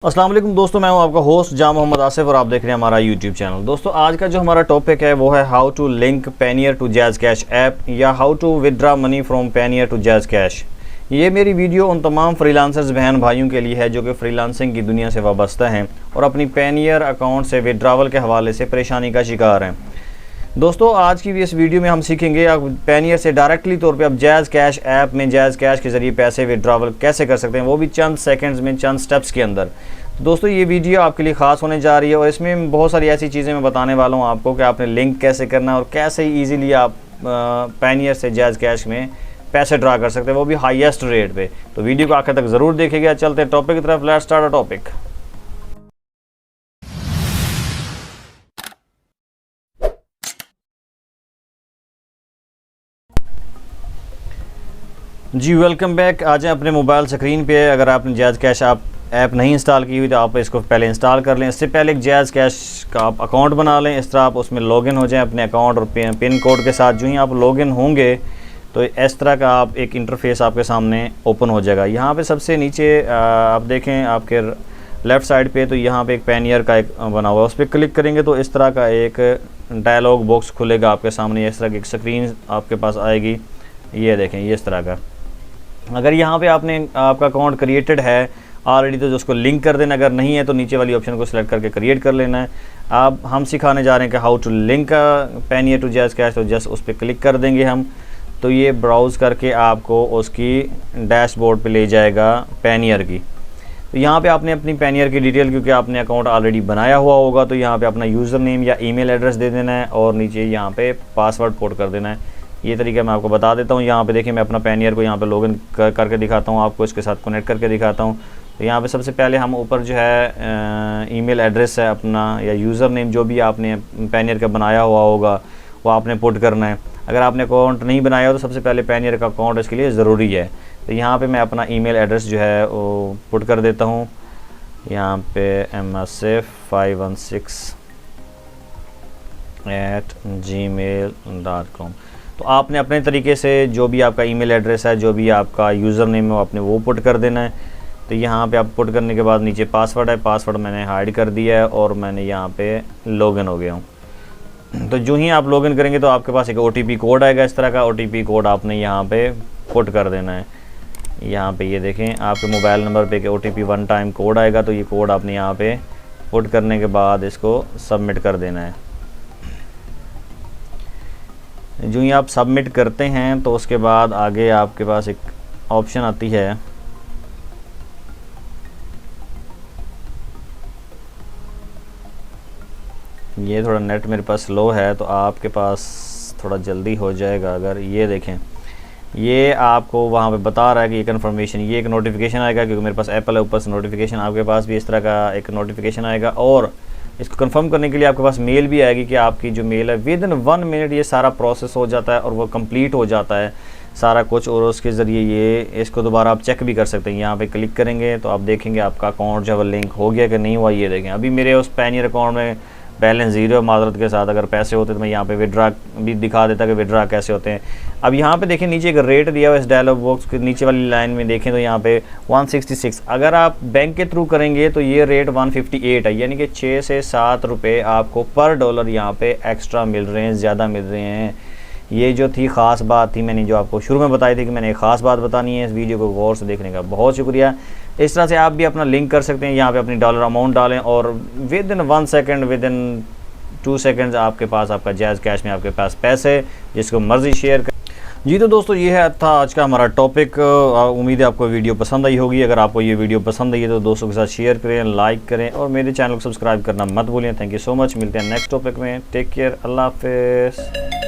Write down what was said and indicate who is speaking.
Speaker 1: अस्सलाम वालेकुम दोस्तों, मैं हूं आपका होस्ट जाम मोहम्मद आसिफ और आप देख रहे हैं हमारा यूट्यूब चैनल। दोस्तों आज का जो हमारा टॉपिक है वो है how to link Payoneer to JazzCash app या how to withdraw money from Payoneer to JazzCash. ये मेरी वीडियो उन तमाम फ्रीलांसर्स बहन भाइयों के लिए है जो कि फ्रीलांसिंग की दुनिया से वाबस्ता हैं और अपनी पेनियर अकाउंट से विड्रावल के हवाले से परेशानी का शिकार हैं। दोस्तों आज की भी इस वीडियो में हम सीखेंगे आप पेनियर से डायरेक्टली तौर पे आप जैज़ कैश ऐप में जैज़ कैश के ज़रिए पैसे विड्रावल कैसे कर सकते हैं, वो भी चंद सेकंड्स में, चंद स्टेप्स के अंदर। दोस्तों ये वीडियो आपके लिए ख़ास होने जा रही है और इसमें बहुत सारी ऐसी चीज़ें मैं बताने वाला हूँ आपको कि आपने लिंक कैसे करना है और कैसे ईज़िली आप पेनियर से जैज़ कैश में पैसे ड्रा कर सकते हैं, वो भी हाईएस्ट रेट पे। तो वीडियो को आखिर तक ज़रूर देखिएगा। चलते हैं टॉपिक की तरफ। Let's start a topic. जी वेलकम बैक। आ जाएं अपने मोबाइल स्क्रीन पे। अगर आपने जैज़ कैश ऐप नहीं इंस्टॉल की हुई तो आप इसको पहले इंस्टॉल कर लें। इससे पहले एक जैज़ कैश का आप अकाउंट बना लें। इस तरह आप उसमें लॉगिन हो जाएं अपने अकाउंट और पिन कोड के साथ। जो ही आप लॉगिन होंगे तो इस तरह का आप एक इंटरफेस आपके सामने ओपन हो जाएगा। यहाँ पे सबसे नीचे आप देखें आपके लेफ़्ट साइड पे, तो यहाँ पे एक पेनियर का एक बना हुआ है, उस पर क्लिक करेंगे तो इस तरह का एक डायलॉग बॉक्स खुलेगा आपके सामने। इस तरह की एक स्क्रीन आपके पास आएगी। ये देखें, ये इस तरह का। अगर यहाँ पे आपका अकाउंट क्रिएटेड है ऑलरेडी तो उसको लिंक कर देना, अगर नहीं है तो नीचे वाली ऑप्शन को सिलेक्ट करके क्रिएट कर लेना है। अब हम सिखाने जा रहे हैं कि how to link Payoneer to JazzCash. तो जस्ट उस पर क्लिक कर देंगे हम, तो ये ब्राउज़ करके आपको उसकी डैशबोर्ड पे ले जाएगा पेनियर की। तो यहाँ पे आपने अपनी पेनियर की डिटेल, क्योंकि आपने अकाउंट ऑलरेडी बनाया हुआ होगा, तो यहाँ पे अपना यूज़र नेम या ईमेल एड्रेस दे देना है और नीचे यहाँ पे पासवर्ड पोर्ट कर देना है। ये तरीका मैं आपको बता देता हूँ। यहाँ पे देखिए मैं अपना पेनियर को यहाँ पे लॉगिन करके दिखाता हूँ, आपको इसके साथ कनेक्ट करके दिखाता हूँ। तो यहाँ पे सबसे पहले हम ऊपर जो है ईमेल एड्रेस है अपना या यूज़र नेम जो भी आपने पेनियर का बनाया हुआ होगा वो आपने पुट करना है। अगर आपने अकाउंट नहीं बनाया हो तो सबसे पहले पेनियर का अकाउंट इसके लिए ज़रूरी है। तो यहाँ पे मैं अपना ईमेल एड्रेस जो है वो पुट कर देता हूँ। यहाँ पे msf516@gmail.com। तो आपने अपने तरीके से जो भी आपका ईमेल एड्रेस है, जो भी आपका यूज़र नेम है, आपने वो पुट कर देना है। तो यहाँ पे आप पुट करने के बाद नीचे पासवर्ड है, पासवर्ड मैंने हाइड कर दिया है और मैंने यहाँ पे लॉगिन हो गया हूँ। तो जो ही आप लॉगिन करेंगे तो आपके पास एक OTP कोड आएगा। इस तरह का OTP कोड आपने यहाँ पे पुट कर देना है। यहाँ पे ये देखें आपके मोबाइल नंबर पे OTP 1 टाइम कोड आएगा, तो ये कोड आपने यहाँ पे पुट करने के बाद इसको सबमिट कर देना है। जो ही आप सबमिट करते हैं तो उसके बाद आगे आपके पास एक ऑप्शन आती है, ये थोड़ा नेट मेरे पास स्लो है तो आपके पास थोड़ा जल्दी हो जाएगा। अगर ये देखें, ये आपको वहाँ पे बता रहा है कि ये कन्फर्मेशन, ये एक नोटिफिकेशन आएगा क्योंकि मेरे पास एप्पल है, ऊपर से नोटिफिकेशन आपके पास भी इस तरह का एक नोटिफिकेशन आएगा। और इसको कंफर्म करने के लिए आपके पास मेल भी आएगी कि आपकी जो मेल है विदिन 1 मिनट ये सारा प्रोसेस हो जाता है और वो कंप्लीट हो जाता है सारा कुछ। और उसके ज़रिए ये इसको दोबारा आप चेक भी कर सकते हैं। यहाँ पे क्लिक करेंगे तो आप देखेंगे आपका अकाउंट जो है लिंक हो गया कि नहीं हुआ। ये देखें अभी मेरे उस पेनियर अकाउंट में बैलेंस 0 माजरत के साथ। अगर पैसे होते तो मैं यहाँ पे विड्रा भी दिखा देता कि विड्रा कैसे होते हैं। अब यहाँ पे देखें नीचे एक रेट दिया हुआ है इस डायलॉग बॉक्स के नीचे वाली लाइन में देखें तो यहाँ पे 166। अगर आप बैंक के थ्रू करेंगे तो ये रेट 158 है, यानी कि 6 से 7 रुपये आपको पर डॉलर यहाँ पे एक्स्ट्रा मिल रहे हैं, ज़्यादा मिल रहे हैं। ये जो थी ख़ास बात थी, मैंने जो आपको शुरू में बताई थी कि मैंने एक ख़ास बात बतानी है। इस वीडियो को गौर से देखने का बहुत शुक्रिया। इस तरह से आप भी अपना लिंक कर सकते हैं। यहाँ पे अपनी डॉलर अमाउंट डालें और विदिन 1 सेकंड, विदिन 2 सेकंड्स आपके पास आपका जैज़ कैश में आपके पास पैसे जिसको मर्ज़ी शेयर कर। जी तो दोस्तों ये था आज का हमारा टॉपिक। उम्मीद है आपको वीडियो पसंद आई होगी। अगर आपको ये वीडियो पसंद आई है तो दोस्तों के साथ शेयर करें, लाइक करें और मेरे चैनल को सब्सक्राइब करना मत भूलें। Thank you so much. मिलते हैं नेक्स्ट टॉपिक में। Take care. अल्लाह हाफ़िज़।